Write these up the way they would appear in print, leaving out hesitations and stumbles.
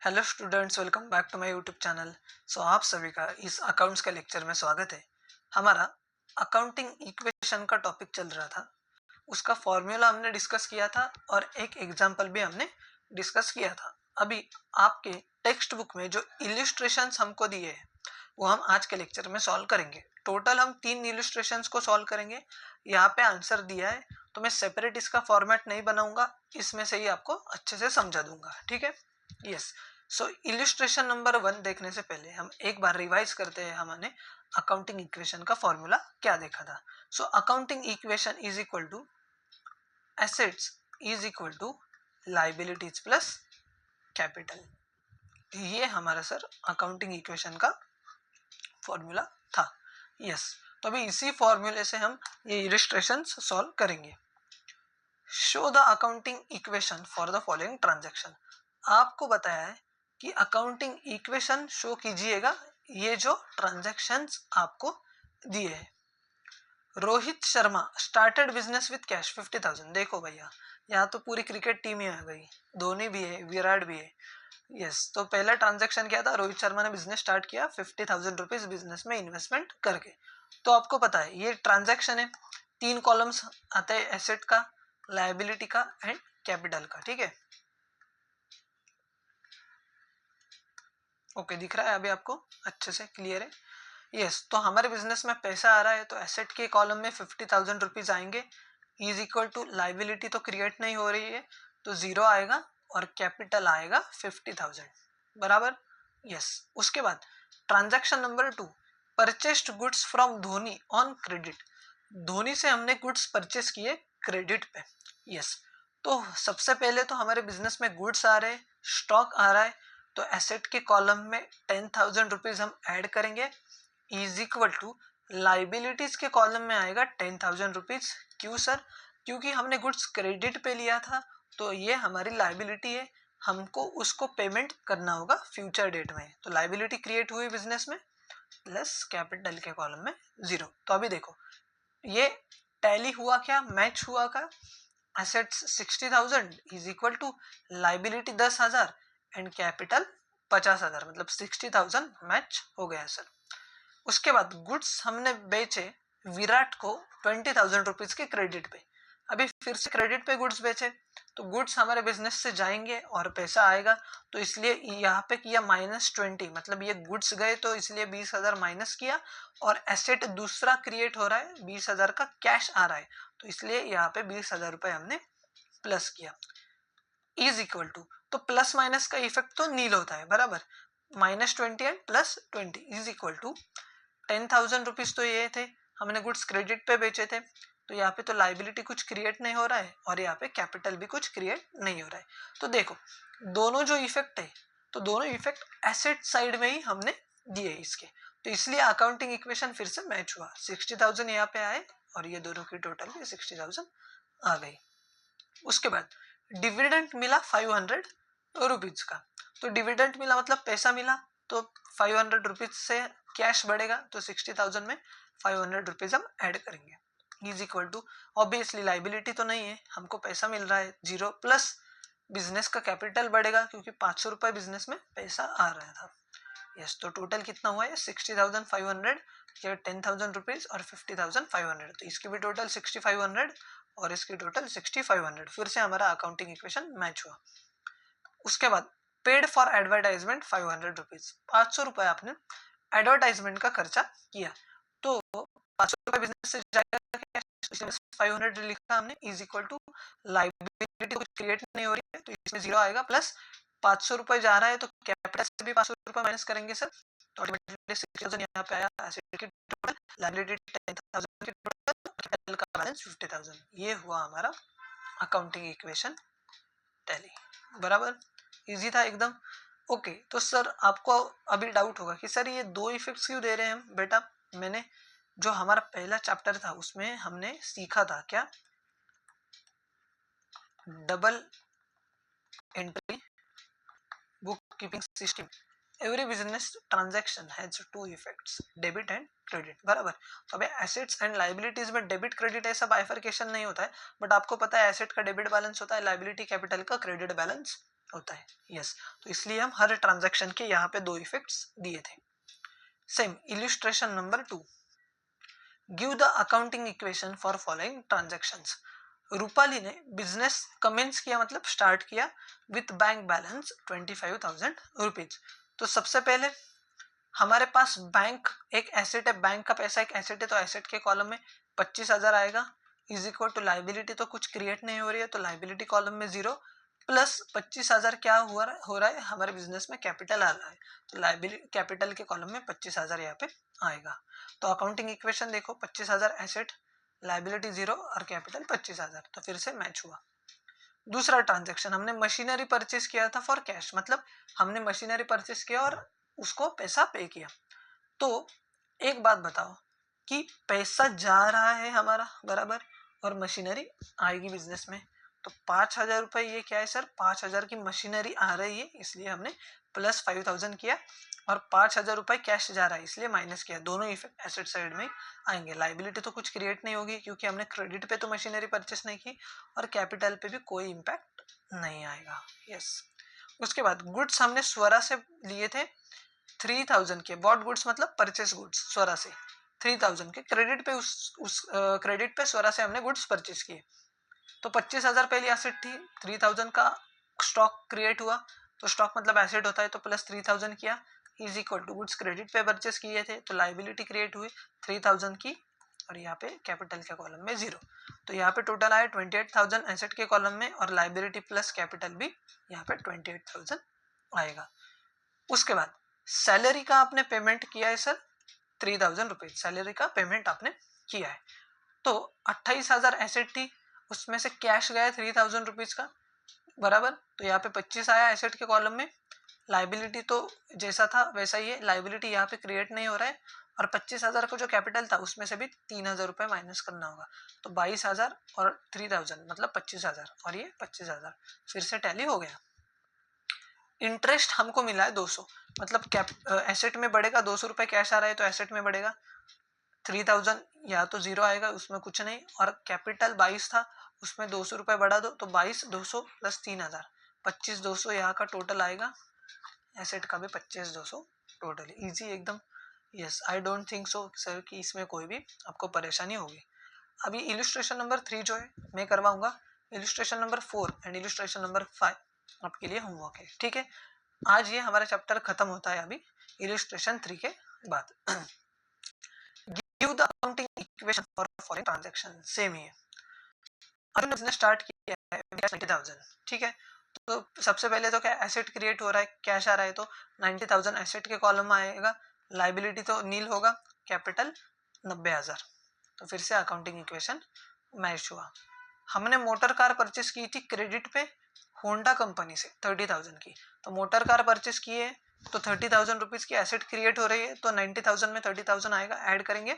Hello students, welcome back to my YouTube channel. आप सभी का इस अकाउंट्स के लेक्चर में स्वागत है। हमारा अकाउंटिंग इक्वेशन का टॉपिक चल रहा था, उसका फॉर्मूला हमने डिस्कस किया था और एक एग्जांपल भी हमने डिस्कस किया था। अभी आपके टेक्स्ट बुक में जो इलिस्ट्रेशंस हमको दिए हैं वो हम आज के लेक्चर में सॉल्व करेंगे। टोटल हम 3 इलिस्ट्रेशंस को सॉल्व करेंगे। यहाँ पे आंसर दिया है तो मैं सेपरेट इसका फॉर्मेट नहीं बनाऊंगा, इसमें से ही आपको अच्छे से समझा दूंगा। ठीक है, यस। सो इलिस्ट्रेशन नंबर 1 देखने से पहले हम एक बार रिवाइज करते हैं हमने अकाउंटिंग इक्वेशन का फॉर्मूला क्या देखा था। So accounting equation is equal to assets is equal to liabilities plus capital. ये हमारा सर अकाउंटिंग इक्वेशन का फॉर्मूला था। यस, तो अभी इसी फॉर्मूले से हम ये इलिस्ट्रेशन सॉल्व करेंगे। Show the accounting equation for the following transaction. आपको बताया है कि अकाउंटिंग इक्वेशन शो कीजिएगा ये जो ट्रांजैक्शंस आपको दिए हैं। Rohit Sharma started business with cash 50,000। देखो भैया, यहाँ तो पूरी क्रिकेट टीम ही आ गई, धोनी भी है, विराट भी है। यस, तो पहला ट्रांजैक्शन क्या था? रोहित शर्मा ने बिजनेस स्टार्ट किया 50,000 रुपीज बिजनेस में इन्वेस्टमेंट करके। तो आपको पता है ये ट्रांजैक्शन है, 3 कॉलम्स आते हैं, एसेट का, लायबिलिटी का एंड कैपिटल का। ठीक है, ओके, दिख रहा है अभी आपको अच्छे से, क्लियर है? यस, तो हमारे बिजनेस में पैसा आ रहा है तो एसेट के कॉलम में 50,000 रुपीज आएंगे, इज इक्वल टू लाइबिलिटी तो क्रिएट नहीं हो रही है तो 0 आएगा और कैपिटल आएगा 50,000, बराबर। यस, उसके बाद transaction number 2, purchased goods from Dhoni on credit. Dhoni से हमने गुड्स परचेस किए क्रेडिट पे। यस, तो सबसे पहले तो हमारे बिजनेस में गुड्स आ रहे हैं, स्टॉक आ रहा है, तो एसेट के कॉलम में 10,000 रुपीज हम ऐड करेंगे, इज इक्वल टू लाइबिलिटीज के कॉलम में आएगा 10,000 रुपीज। क्यों सर? क्योंकि हमने गुड्स क्रेडिट पे लिया था तो ये हमारी लाइबिलिटी है, हमको उसको पेमेंट करना होगा फ्यूचर डेट में। तो लाइबिलिटी क्रिएट हुई बिजनेस में, प्लस कैपिटल के कॉलम में 0। तो अभी देखो ये टैली हुआ क्या, मैच हुआ क्या? Assets 60,000 is equal to liability 10,000 and capital 50,000, मतलब 60,000 मैच हो गया सर। उसके बाद गुड्स हमने बेचे विराट को 20,000 रुपीज के क्रेडिट पे। अभी फिर से क्रेडिट पे गुड्स बेचे तो गुड्स हमारे बिजनेस से जाएंगे और पैसा आएगा, तो इसलिए यहाँ पे किया -20, मतलब ये गुड्स गए तो इसलिए 20,000 माइनस किया, और एसेट दूसरा क्रिएट हो रहा है, 20,000 का कैश आ रहा है, तो इसलिए यहाँ पे 20,000 रुपए हमने प्लस किया, इज इक्वल टू, तो प्लस माइनस का इफेक्ट तो नील होता है, बराबर। -20 and +20 is equal to 10,000 rupees तो ये थे, हमने गुड्स क्रेडिट पे बेचे थे, तो यहाँ पे तो लाइबिलिटी कुछ क्रिएट नहीं हो रहा है और यहाँ पे कैपिटल भी कुछ क्रिएट नहीं हो रहा है। तो देखो दोनों जो इफेक्ट है, तो दोनों इफेक्ट एसेट साइड में ही हमने दिए इसके, तो इसलिए अकाउंटिंग इक्वेशन फिर से मैच हुआ। 60,000 यहाँ पे आए और ये दोनों की टोटल भी 60,000 आ गई। उसके बाद डिविडेंड मिला 500 रुपीज का, तो डिविडेंड मिला मतलब पैसा मिला, तो 500 रुपीज से कैश बढ़ेगा, तो 60,000 में 500 रुपीज हम ऐड करेंगे, is equal to, obviously liability तो नहीं है, हमको पैसा मिल रहा है 0, प्लस बिजनेस का कैपिटल बढ़ेगा क्योंकि 500 रुपए बिजनेस में पैसा आ रहा था। यस, तो टोटल कितना हुआ है? 60,500, 10,000 रुपीज और 50,500, तो इसकी भी टोटल 6,500 और इसकी टोटल 6,500। फिर से हमारा अकाउंटिंग इक्वेशन मैच हुआ। उसके बाद पेड फॉर एडवर्टाइजमेंट 500 रुपीज, 500 रुपए आपने एडवर्टाइजमेंट का खर्चा किया, तो 500 रुपए बिजनेस से जाएगा, 500 लिखा हमने, इज इक्वल टू लाइबिलिटी कुछ क्रिएट नहीं हो रही है तो इसमें 0 आएगा, प्लस 500 रुपए जा रहा है तो कैपिटल से भी 500 रुपए माइनस करेंगे सर, तो ऑटोमेटिकली 60,000 यहाँ पे आया, एसेट की टोटल, लायबिलिटी 10,000 की टोटल, कैपिटल का बैलेंस 50,000। ये हुआ हमारा अकाउंटिंग इक्वेशन टैली, बराबर। इजी था एकदम। ओके, तो सर आपको अभी डाउट होगा कि सर ये 2 इफेक्ट्स क्यों दे रहे हैं हम? बेटा मैंने जो हमारा पहला चैप्टर था उसमें हमने सीखा था क्या, double entry book keeping system. Every business transaction has 2 effects, debit and credit, बराबर। तो अभी एसेट्स एंड लाइबिलिटीज में डेबिट क्रेडिट ऐसा बाइफरकेशन नहीं होता है, बट आपको पता है एसेट का डेबिट बैलेंस होता है, लाइबिलिटी कैपिटल का क्रेडिट बैलेंस होता है। यस, तो इसलिए हम हर ट्रांजैक्शन के यहाँ पे 2 इफेक्ट्स दिए थे। Same illustration number 2, give the accounting equation for following transactions. Rupali ने बिजनेस कमेंस किया, मतलब स्टार्ट किया विथ बैंक बैलेंस 25,000 रुपीज। तो सबसे पहले हमारे पास बैंक एक एसेट है, बैंक का पैसा एक एसेट है, तो एसेट के कॉलम में 25,000 आएगा, इज इक्वल टू लाइबिलिटी तो कुछ क्रिएट नहीं हो रही है, तो लाइबिलिटी कॉलम में 0 प्लस 25,000 क्या हो रहा है हमारे बिजनेस में कैपिटल आ रहा है, तो लाइबिलिटी कैपिटल के कॉलम में 25,000 यहाँ पे आएगा। तो अकाउंटिंग इक्वेशन देखो, 25,000 एसेट, लाइबिलिटी 0 और कैपिटल 25,000, तो फिर से मैच हुआ। दूसरा ट्रांजैक्शन, हमने मशीनरी परचेस किया था फॉर कैश, मतलब हमने मशीनरी परचेस किया और उसको पैसा पे किया। तो एक बात बताओ कि पैसा जा रहा है हमारा बराबर और मशीनरी आएगी बिजनेस में, तो 5,000 रुपए ये क्या है सर, 5,000 की मशीनरी आ रही है इसलिए हमने प्लस 5,000 किया, और 5,000 रुपए कैश जा रहा है इसलिए माइनस किया। दोनों इफेक्ट एसेट साइड में आएंगे। लाइबिलिटी तो कुछ क्रिएट नहीं होगी क्योंकि हमने क्रेडिट पे तो मशीनरी परचेस नहीं की, और कैपिटल पे भी कोई इम्पैक्ट नहीं आएगा। यस, उसके बाद गुड्स हमने स्वरा से लिए थे 3,000 के, बॉट गुड्स मतलब परचेस गुड्स, स्वरा से 3,000 के, क्रेडिट पे उस क्रेडिट पे स्वरा से हमने गुड्स परचेस किए। तो 25,000 पहली एसेट थी, 3,000 का स्टॉक क्रिएट हुआ, तो स्टॉक मतलब एसेट होता है, तो प्लस 3,000 किया is equal to goods credit पे परचेस किए थे, तो लाइबिलिटी क्रिएट हुई 3,000 की, और यहाँ पे कैपिटल के कॉलम में 0, तो यहाँ पे टोटल आया 28,000 एसेट के कॉलम में, और लाइबिलिटी प्लस कैपिटल भी यहाँ पे 28,000 आएगा। उसके बाद सैलरी का आपने पेमेंट किया है सर 3,000 रुपीज, सैलरी का पेमेंट आपने किया है, तो 28,000 एसेट थी, उसमें से कैश गया 3,000 रुपीज का बराबर, तो यहाँ पे 25 आया एसेट के कॉलम में। लाइबिलिटी तो जैसा था वैसा ही है, लाइबिलिटी यहाँ पे क्रिएट नहीं हो रहा है, और 25,000 का जो कैपिटल था उसमें से भी 3,000 रुपए माइनस करना होगा, तो 22,000 और 3,000 मतलब 25,000, और ये 25,000 फिर से टैली हो गया। इंटरेस्ट हमको मिला है 200, मतलब एसेट में बढ़ेगा, 200 रुपए कैश आ रहा है तो एसेट में बढ़ेगा 3,000, या तो 0 आएगा उसमें कुछ नहीं, और कैपिटल 22 था उसमें 200 रुपए बढ़ा दो, तो 22,200 प्लस 3,000 25,200 यहाँ का टोटल आएगा, एसेट का भी 25,200 टोटल, इजी एकदम। Yes, I don't think so sir कि इसमें कोई भी आपको परेशानी होगी। अभी इलिस्ट्रेशन नंबर 3 जो है मैं करवाऊंगा, illustration number 4 and illustration number 5 आपके लिए होमवर्क है, ठीक है। आज ये हमारा चैप्टर खत्म होता है अभी इलिस्ट्रेशन 3 के बाद। Give the accounting equation for foreign transaction, same ही है। अभी बिजनेस स्टार्ट किया है 90,000, ठीक है, तो सबसे पहले तो क्या एसेट क्रिएट हो रहा है, कैश आ रहा है, तो 90,000 एसेट के कॉलम में आएगा, लाइबिलिटी तो नील होगा, कैपिटल 90,000, तो फिर से अकाउंटिंग इक्वेशन मैच हुआ। हमने मोटर कार परचेस की थी क्रेडिट पे होंडा कंपनी से 30,000 की, तो मोटर कार परचेस किए तो 30,000 रुपीज की एसेट क्रिएट हो रही है, तो 90,000 में 30,000 आएगा, ऐड करेंगे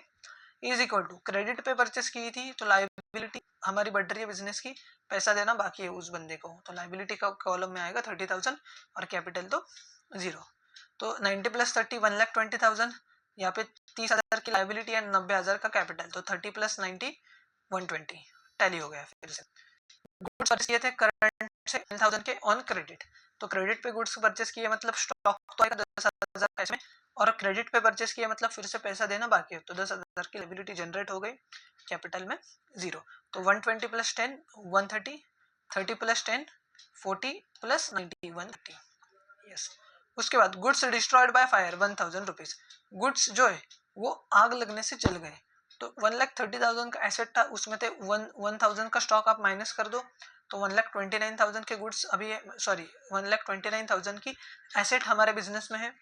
इज इक्वल टू क्रेडिट पे परचेस की थी तो लाइबिलिटी हमारी बढ़ रही है बिजनेस की, पैसा देना बाकी है उस बंदे को, तो लाइबिलिटी का कॉलम में आएगा 30,000 और कैपिटल तो 0, तो 90 प्लस 30 1,20,000, यहाँ पे 30,000 की लाइबिलिटी एंड 90,000 का कैपिटल, तो 30 प्लस 90 120 टैली हो गया। फिर से गुड्स परचेस किए थे करंट से 10,000 के ऑन क्रेडिट, तो क्रेडिट पे गुड्स परचेस किए मतलब स्टॉक तो आएगा 10,000 पैसे में, और क्रेडिट पे परचेस किया मतलब फिर से पैसा देना बाकी है, तो 10,000 की लायबिलिटी जनरेट हो गई, कैपिटल में 0, तो 120 प्लस 10 130, 30 प्लस 10 40 प्लस 90 130। यस, उसके बाद goods destroyed by fire 1,000 rupees, goods जो है वो आग लगने से जल गए, तो 1,30,000 का एसेट था उसमें थे 1,000 का स्टॉक आप माइनस कर दो, तो 1,29,000 के गुड्स अभी सॉरी 1,29,000 की एसेट हमारे बिजनेस में है,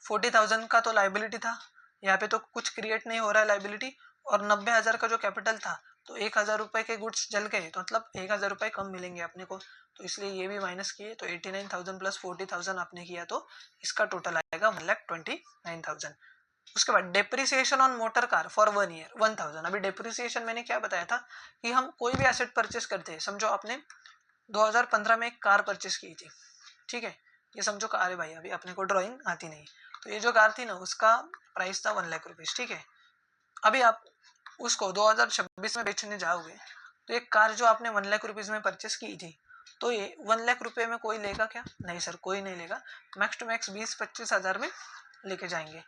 40,000 का तो लाइबिलिटी था, यहाँ पे तो कुछ क्रिएट नहीं हो रहा है लाइबिलिटी, और 90,000 का जो कैपिटल था, तो 1,000 रुपए के गुड्स जल गए, तो मतलब 1,000 रुपए कम मिलेंगे अपने को, तो इसलिए ये भी माइनस किए, तो 89,000 प्लस 40,000 आपने किया, तो इसका टोटल आएगा 1,29,000। उसके बाद depreciation on motor car for 1 year 1,000। अभी डेप्रिसिएशन मैंने क्या बताया था कि हम कोई भी एसेट परचेस करते हैं, समझो आपने 2015 में एक कार परचेस की थी, ठीक है, ये समझो कार है भाई, अभी अपने को ड्राइंग आती नहीं, तो ये जो कार थी ना उसका प्राइस था 1 लाख रुपीज, ठीक है। अभी आप उसको 2026 में बेचने जाओगे, तो एक कार जो आपने 1 लाख रुपीज में परचेस की थी तो ये 1 लाख रुपए में कोई लेगा क्या? नहीं सर, कोई नहीं लेगा। मैक्स टू मैक्स 20-25 हज़ार में लेके जाएंगे।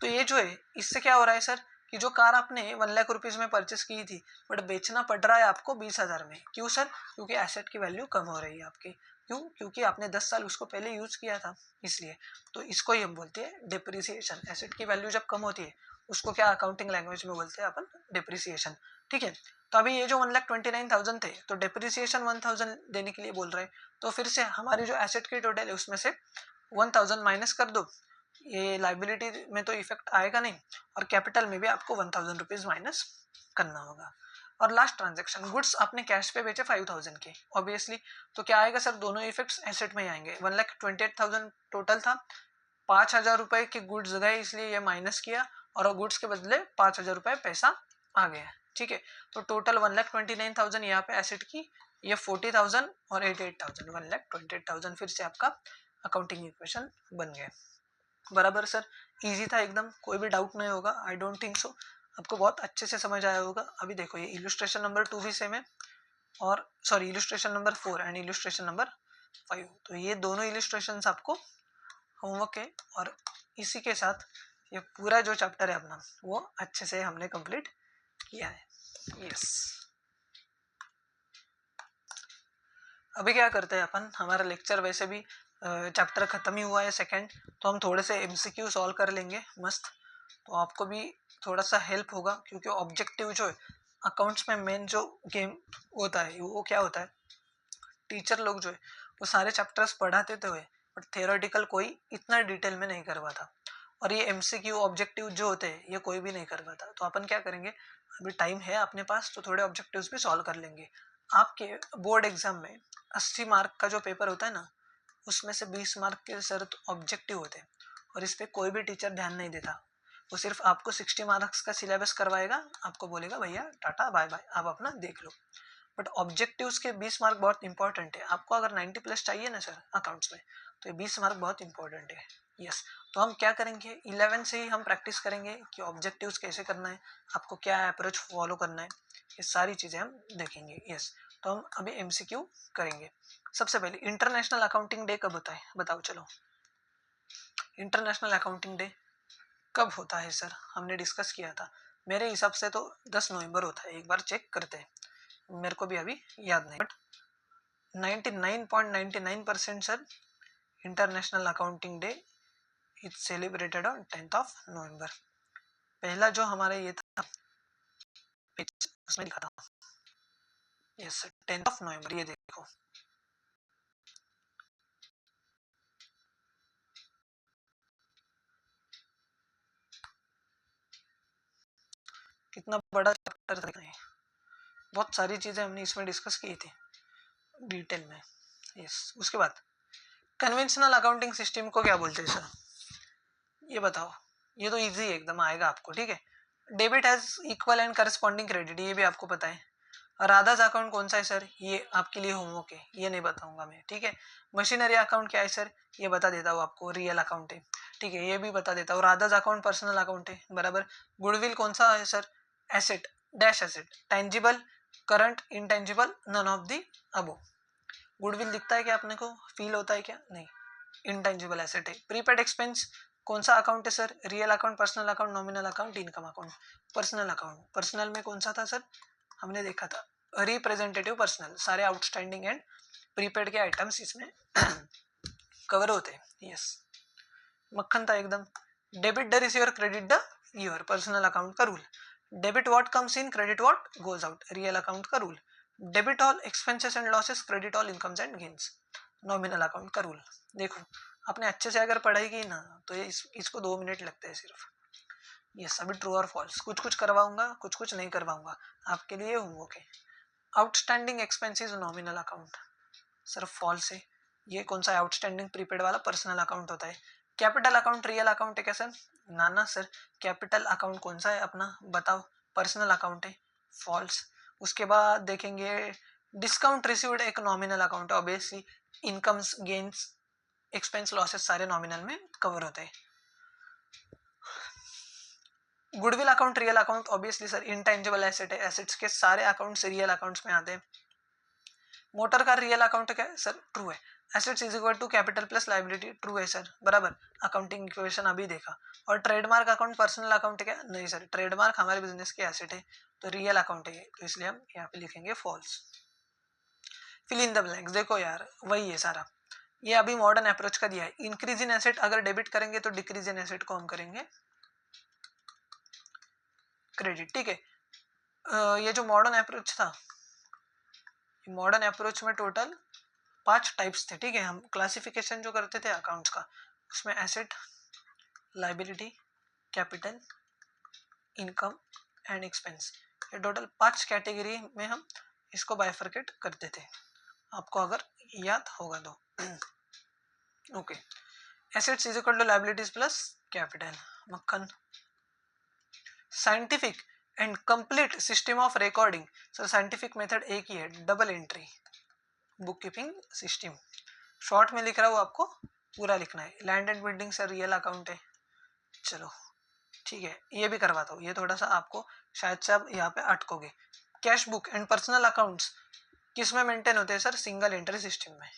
तो ये जो है इससे क्या हो रहा है सर कि जो कार आपने 1 लाख रुपीज़ में परचेस की थी बट बेचना पड़ रहा है आपको 20,000 में। क्यों सर? क्योंकि एसेट की वैल्यू कम हो रही है आपकी। क्यों? क्योंकि आपने 10 साल उसको पहले यूज किया था, इसलिए। तो इसको ही हम बोलते हैं डिप्रिसिएशन। एसेट की वैल्यू जब कम होती है उसको क्या अकाउंटिंग लैंग्वेज में बोलते हैं अपन? डिप्रिसिएशन। ठीक है। तो अभी ये जो 1,29,000 थे तो डिप्रिसिएशन 1,000 देने के लिए बोल रहे हैं। तो फिर से हमारी जो एसेट की टोटल है उसमें से 1,000 माइनस कर दो। ये लाइबिलिटी में तो इफेक्ट आएगा नहीं, और कैपिटल में भी आपको 1,000 रुपीज माइनस करना होगा। और लास्ट ट्रांजेक्शन, गुड्स आपने कैश पे बेचे 5,000 के, ऑब्वियसली। तो क्या आएगा सर? दोनों इफेक्ट्स एसेट में ही आएंगे। 1,28,000 टोटल था, 5,000 रुपए के गुड्स गए इसलिए ये माइनस किया, और गुड्स के बदले 5,000 रुपए पैसा आ गया। ठीक है। तो टोटल 1,29,000 यहाँ पे एसेट की, ये 40,000 और 88,000, 1,28,000 फिर से आपका अकाउंटिंग इक्वेशन बन गया। बराबर सर, इजी था एकदम, कोई भी डाउट नहीं होगा। आई डोंट थिंक सो, आपको बहुत अच्छे से समझ आया होगा। अभी देखो ये इलस्ट्रेशन नंबर 2 भी सेम है, और sorry illustration number 4 and illustration number 5, तो ये दोनों इलस्ट्रेशन आपको होमवर्क है। और इसी के साथ ये पूरा जो चैप्टर है अपना वो अच्छे से हमने कंप्लीट किया है। यस, अभी क्या करते हैं अपन, हमारा लेक्चर वैसे भी चैप्टर खत्म ही हुआ है सेकंड, तो हम थोड़े से एमसीक्यू सॉल्व कर लेंगे मस्त। तो आपको भी थोड़ा सा हेल्प होगा, क्योंकि ऑब्जेक्टिव जो है अकाउंट्स में मेन जो गेम होता है वो क्या होता है, टीचर लोग जो है वो सारे चैप्टर्स पढ़ाते तो है बट थियोरेटिकल कोई इतना डिटेल में नहीं करवाता, और ये एमसीक्यू ऑब्जेक्टिव जो होते हैं ये कोई भी नहीं करवाता। तो अपन क्या करेंगे, अभी टाइम है अपने पास तो थोड़े ऑब्जेक्टिव्स भी सॉल्व कर लेंगे। आपके बोर्ड एग्जाम में 80 मार्क का जो पेपर होता है ना, उसमें से 20 मार्क के सर ऑब्जेक्टिव होते हैं, और इस पर कोई भी टीचर ध्यान नहीं देता। वो सिर्फ आपको 60 मार्क्स का सिलेबस करवाएगा, आपको बोलेगा भैया टाटा बाय बाय, आप अपना देख लो। बट ऑब्जेक्टिव्स के 20 मार्क बहुत इंपॉर्टेंट है। आपको अगर 90 प्लस चाहिए ना सर अकाउंट्स में, तो ये 20 मार्क बहुत इंपॉर्टेंट है। यस, तो हम क्या करेंगे, 11 से ही हम प्रैक्टिस करेंगे कि ऑब्जेक्टिव्स कैसे करना है, आपको क्या अप्रोच फॉलो करना है, ये सारी चीज़ें हम देखेंगे। यस, तो हम अभी एमसीक्यू करेंगे। सबसे पहले इंटरनेशनल अकाउंटिंग डे कब होता है, बताओ चलो। इंटरनेशनल अकाउंटिंग डे कब होता है सर, हमने डिस्कस किया था। मेरे हिसाब से तो 10 नवंबर होता है, एक बार चेक करते हैं, मेरे को भी अभी याद नहीं, but 99.99% sir international accounting day is celebrated on 10th of November. पहला जो हमारा ये था उसमें लिखा था, यस 10th ऑफ नवंबर, ये देखो कितना बड़ा चैप्टर था, बहुत सारी चीजें हमने इसमें डिस्कस की थी डिटेल में। यस, उसके बाद कन्वेंशनल अकाउंटिंग सिस्टम को क्या बोलते हैं सर, ये बताओ। ये तो इजी एकदम आएगा आपको, ठीक है। Debit has equal and corresponding credit, ये भी आपको पता है। और आधाज अकाउंट कौन सा है सर, ये आपके लिए होमवर्क है, ये नहीं बताऊंगा मैं, ठीक है। मशीनरी अकाउंट क्या है सर, ये बता देता हूँ आपको, रियल अकाउंट है, ठीक है, ये भी बता देता हूँ। आधाज अकाउंट पर्सनल अकाउंट है, बराबर। गुडविल कौन सा है sir, asset dash asset, tangible current intangible none of the above. Goodwill दिखता है क्या अपने को, फील होता है क्या, नहीं, इंटेंजिबल एसेट है। प्रीपेड एक्सपेंस कौन सा अकाउंट है sir, real account, personal account, nominal account, income account. Personal account, personal में कौन सा था सर, हमने देखा था रिप्रेजेंटेटिव पर्सनल, सारे आउटस्टैंडिंग एंड प्रीपेड के आइटम्स इसमें कवर होते हैं। यस, मक्खन था एकदम। Debit the receiver, credit the giver, personal account का रूल। Debit what comes in, credit what goes out, real account का रूल। Debit all expenses and losses, credit all incomes and gains, nominal account का rule. देखो आपने अच्छे से अगर पढ़ाई की ना तो ये इसको 2 मिनट लगते हैं सिर्फ। यस, अभी ट्रू और फॉल्स कुछ कुछ करवाऊंगा, कुछ कुछ नहीं करवाऊंगा, आपके लिए होमवर्क है। आउटस्टैंडिंग एक्सपेंसेस नॉमिनल अकाउंट, सिर्फ फॉल्स है। ये कौन सा आउटस्टैंडिंग प्रीपेड वाला पर्सनल अकाउंट होता है। कैपिटल अकाउंट रियल अकाउंट है क्या सर, ना ना सर, कैपिटल अकाउंट कौन सा है अपना बताओ, पर्सनल अकाउंट है, फॉल्स। उसके बाद देखेंगे डिस्काउंट रिसीव्ड एक नॉमिनल अकाउंट है, obviously incomes gains expense losses सारे नॉमिनल में कवर होते हैं। Goodwill account real account, obviously sir intangible asset है, एसेट्स के सारे अकाउंट्स रियल अकाउंट्स में आते हैं। मोटर कार रियल अकाउंट क्या है सर, ट्रू है। Assets is equal to capital plus liability, true है सर, बराबर, अकाउंटिंग इक्वेशन अभी देखा। और ट्रेडमार्क अकाउंट पर्सनल अकाउंट क्या, नहीं सर, ट्रेडमार्क हमारे बिजनेस की एसेट है तो रियल अकाउंट है, तो इसलिए हम यहाँ पे लिखेंगे false. Fill in the blanks, देखो यार वही है सारा, ये अभी मॉडर्न अप्रोच का दिया है। इंक्रीज इन एसेट अगर डेबिट करेंगे तो डिक्रीज इन एसेट को हम करेंगे क्रेडिट, ठीक है। ये जो मॉडर्न अप्रोच था, मॉडर्न अप्रोच में टोटल 5 टाइप्स थे, ठीक है। हम क्लासिफिकेशन जो करते थे अकाउंट्स का, उसमें asset, liability, capital, income and expense, ये टोटल 5 कैटेगरी में हम इसको बाइफरकेट करते थे, आपको अगर याद होगा तो। Okay, assets is equal to liabilities plus capital, मक्खन। Scientific and complete system of recording, sir scientific method एक ही है, double entry book keeping system. Short में लिख रहा हूँ, आपको पूरा लिखना है। Land and building sir real account है, चलो ठीक है, ये भी करवाता हूँ, ये थोड़ा सा आपको शायद से आप यहाँ पे अटकोगे। Cash book and personal accounts किस में मेंटेन होते हैं सर, सिंगल एंट्री सिस्टम में।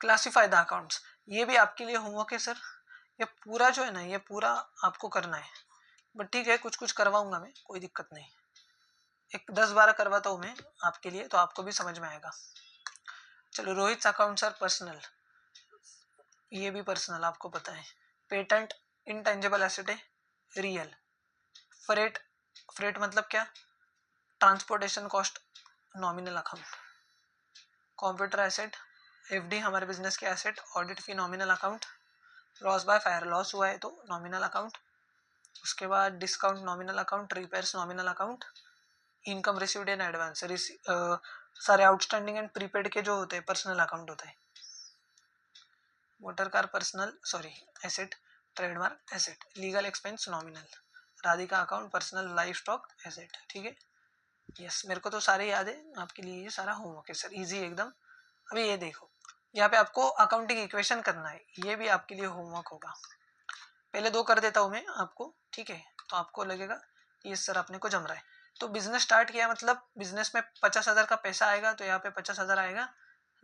क्लासिफाई द अकाउंट्स, ये भी आपके लिए होमवर्क है सर, ये पूरा जो है ना, ये पूरा आपको करना है, बट ठीक है कुछ कुछ करवाऊंगा मैं, कोई दिक्कत नहीं, एक 10-12 करवाता हूँ मैं आपके लिए, तो आपको भी समझ में आएगा। चलो, रोहित अकाउंट सर पर्सनल, ये भी पर्सनल आपको पता है। पेटेंट इनटेंजिबल एसेट है, रियल। फ्रेट, फ्रेट मतलब क्या, transportation cost, nominal account. Computer asset, FD हमारे बिजनेस के asset, audit fee nominal account. Loss by fire, loss हुआ है तो नॉमिनल अकाउंट। उसके बाद discount nominal account, repairs nominal account. Income received in advance, सारे आउटस्टैंडिंग एंड प्रीपेड के जो होते हैं पर्सनल अकाउंट होता है। Motor car personal, sorry asset, trademark asset, legal expense nominal, Radhika account personal, life stock asset, ठीक है। यस, मेरे को तो सारे याद है, आपके लिए ये सारा होमवर्क है सर, इजी एकदम। अभी ये देखो, यहाँ पे आपको अकाउंटिंग इक्वेशन करना है, ये भी आपके लिए होमवर्क होगा। पहले 2 कर देता हूँ मैं आपको, ठीक है, तो आपको लगेगा ये सर अपने को जम रहा है। तो बिजनेस स्टार्ट किया, मतलब बिजनेस में 50,000 का पैसा आएगा, तो यहाँ पे 50,000 आएगा।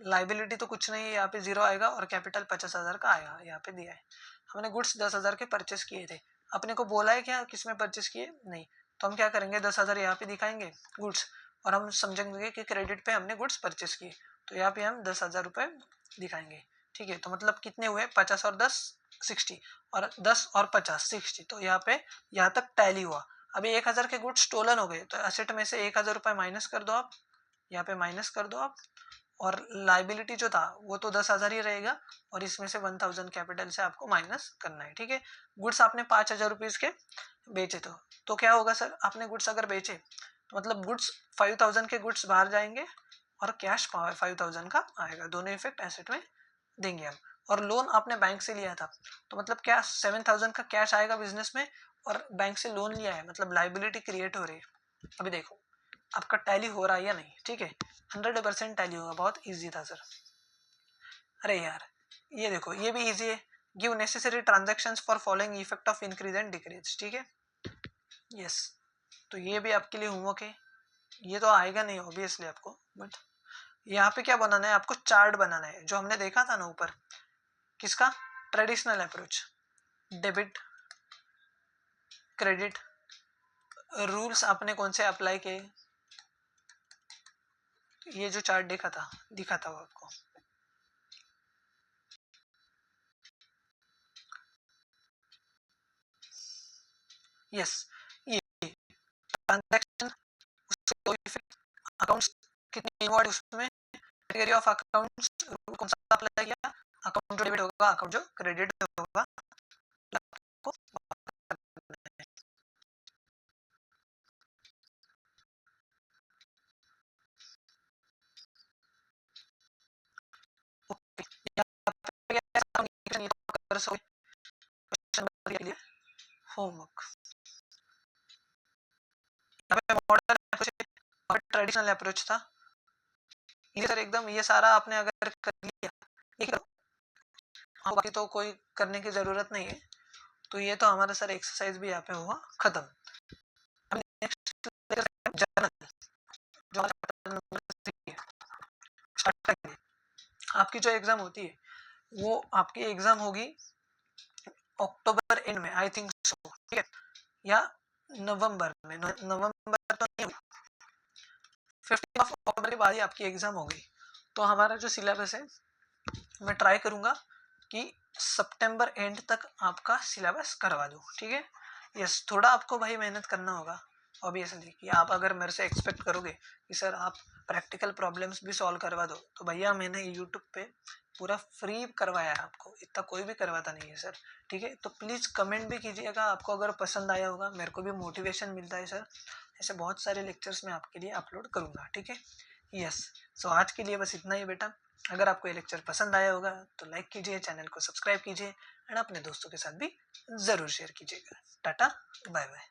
लाइबिलिटी तो कुछ नहीं है, यहाँ पे 0 आएगा, और कैपिटल 50,000 का आएगा, यहाँ पे दिया है। हमने गुड्स 10,000 के परचेस किए थे, अपने को बोला है क्या किस में परचेस किए, नहीं, तो हम क्या करेंगे, 10,000 यहाँ पे दिखाएंगे गुड्स, और हम समझेंगे कि क्रेडिट पे हमने गुड्स परचेस किए, तो यहाँ पे हम 10,000 रुपये दिखाएंगे, ठीक है। तो मतलब कितने हुए, 50 और 10 60, और 10 और 50 60, तो यहाँ पे यहाँ तक टैली हुआ। अभी 1,000 के गुड्स स्टोलन हो गए, तो एसेट में से 1,000 रुपये माइनस कर दो आप, यहाँ पे माइनस कर दो आप, और लाइबिलिटी जो था वो तो 10,000 ही रहेगा, और इसमें से 1,000 कैपिटल से आपको माइनस करना है, ठीक है। गुड्स आपने 5,000 रुपीज के बेचे, तो क्या होगा सर, आपने गुड्स अगर बेचे तो मतलब गुड्स 5,000 के गुड्स बाहर जाएंगे, और कैश 5,000 का आएगा, दोनों इफेक्ट एसेट में देंगे हम। और लोन आपने बैंक से लिया था, तो मतलब क्या 7,000 का कैश आएगा बिजनेस में, और बैंक से लोन लिया है, मतलब लाइबिलिटी क्रिएट हो रही है। अभी देखो आपका टैली हो रहा है या नहीं, ठीक है, 100% टैली होगा, बहुत इजी था सर। अरे यार ये देखो, ये भी इजी है, give necessary transactions for following effect of increase and decrease, ठीक है। यस, तो ये भी आपके लिए होमवर्क है, ये तो आएगा नहीं ऑब्वियसली आपको, बट यहाँ पे क्या बनाना है, आपको चार्ट बनाना है, जो हमने देखा था ना ऊपर, किसका, traditional approach, debit credit, rules आपने कौन से अप्लाई किए, ये जो चार्ट दिखा था वो आपको। यस, ये ट्रांजैक्शन, अकाउंट्स कितने इन्वॉल्व उसमें, कैटेगरी ऑफ अकाउंट्स, रूल कौन सा अप्लाई किया, अकाउंट जो डेबिट होगा, अकाउंट जो क्रेडिट होगा, homework. Modern approach, traditional approach था, ये सर एकदम, ये सारा आपने अगर कर लिया, हाँ, बाकी तो कोई करने की जरूरत नहीं है, तो ये तो हमारा सर एक्सरसाइज भी यहाँ पे हुआ खत्म। जर्नल जो आपकी जो एग्जाम होती है वो आपकी एग्जाम होगी अक्टूबर एंड में, आई थिंक सो, ठीक है, या नवंबर में। नवंबर तो नहीं, 15 अक्टूबर के बाद ही आपकी एग्जाम होगी। तो हमारा जो सिलेबस है मैं ट्राई करूंगा कि सितंबर एंड तक आपका सिलेबस करवा दूं, ठीक है। यस, थोड़ा आपको भाई मेहनत करना होगा ऑब्वियसली, कि आप अगर मेरे से एक्सपेक्ट करोगे कि सर आप प्रैक्टिकल प्रॉब्लम्स भी सॉल्व करवा दो, तो भैया मैंने यूट्यूब पे पूरा फ्री करवाया है आपको, इतना कोई भी करवाता नहीं है सर, ठीक है। तो प्लीज़ कमेंट भी कीजिएगा आपको अगर पसंद आया होगा, मेरे को भी मोटिवेशन मिलता है सर, ऐसे बहुत सारे लेक्चर्स मैं आपके लिए अपलोड करूँगा, ठीक है। यस, सो आज के लिए बस इतना ही बेटा। अगर आपको ये लेक्चर पसंद आया होगा तो लाइक कीजिए, चैनल को सब्सक्राइब कीजिए एंड अपने दोस्तों के साथ भी ज़रूर शेयर कीजिएगा। Tata, bye bye.